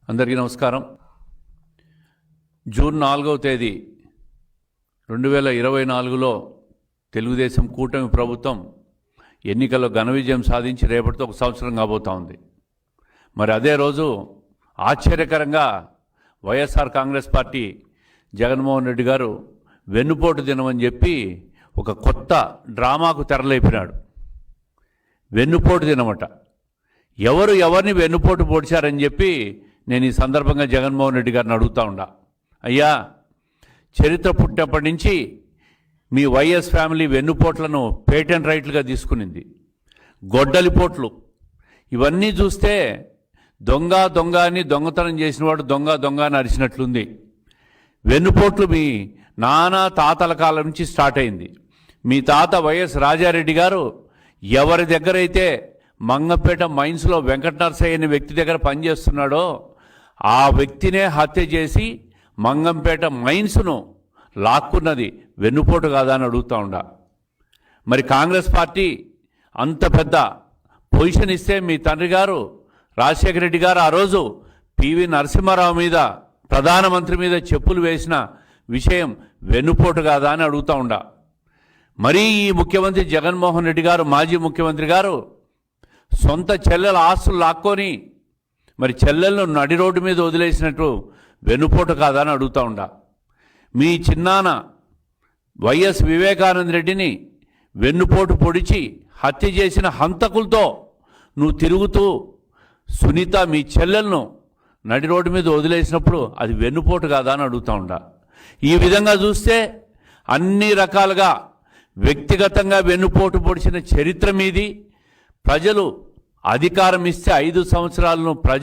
అందరికీ నమస్కారం. జూన్ 4వ తేదీ 2024లో తెలుగుదేశం కూటమి ప్రభుత్వం ఎన్నికల్లో ఘన విజయం సాధించి రేపటితో 1 సంవత్సరం కాబోతా ఉంది. మరి అదే రోజు ఆశ్చర్యకరంగా వైఎస్ఆర్ కాంగ్రెస్ పార్టీ జగన్మోహన్ రెడ్డి గారు వెన్నుపోటు దినమని చెప్పి ఒక కొత్త డ్రామాకు తెరలేపినాడు. వెన్నుపోటు దినమట. ఎవరిని వెన్నుపోటు పొడిచారని చెప్పి నేను ఈ సందర్భంగా జగన్మోహన్ రెడ్డి గారిని అడుగుతా ఉండా. అయ్యా, చరిత్ర పుట్టినప్పటి నుంచి మీ వైఎస్ ఫ్యామిలీ వెన్నుపోట్లను పేటెంట్ రైట్లుగా తీసుకునింది. గొడ్డలిపోట్లు ఇవన్నీ చూస్తే దొంగ అని దొంగతనం చేసినవాడు దొంగ అని అరిచినట్లుంది. వెన్నుపోట్లు మీ నాన్న తాతల కాలం నుంచి స్టార్ట్ అయింది. మీ తాత వైఎస్ రాజారెడ్డి గారు ఎవరి దగ్గరైతే మంగంపేట మైన్స్లో వెంకటనరసయ్య అనే వ్యక్తి దగ్గర పనిచేస్తున్నాడో ఆ వ్యక్తినే హత్య చేసి మంగంపేట మైన్స్ను లాక్కున్నది వెన్నుపోటు కాదా అని అడుగుతూ ఉండా. మరి కాంగ్రెస్ పార్టీ అంత పెద్ద పొజిషన్ ఇస్తే మీ తండ్రి గారు రాజశేఖర రెడ్డి గారు ఆ రోజు పివి నరసింహారావు మీద, ప్రధానమంత్రి మీద చెప్పులు వేసిన విషయం వెన్నుపోటు కాదా అని అడుగుతూ ఉండా. మరీ ఈ ముఖ్యమంత్రి జగన్మోహన్ రెడ్డి గారు, మాజీ ముఖ్యమంత్రి గారు సొంత చెల్లెల ఆస్తులు లాక్కొని మరి చెల్లెలను నడి రోడ్డు మీద వదిలేసినట్టు వెన్నుపోటు కాదా అని అడుగుతూ ఉండా. మీ చిన్నాన్న వైఎస్ వివేకానంద రెడ్డిని వెన్నుపోటు పొడిచి హత్య చేసిన హంతకులతో నువ్వు తిరుగుతూ సునీత మీ చెల్లెలను నడి రోడ్డు మీద వదిలేసినప్పుడు అది వెన్నుపోటు కాదా అని అడుగుతూ ఉండా. ఈ విధంగా చూస్తే అన్ని రకాలుగా వ్యక్తిగతంగా వెన్నుపోటు పొడిచిన చరిత్ర మీది. ప్రజలు అధికారం ఇస్తే 5 సంవత్సరాలను ప్రజలు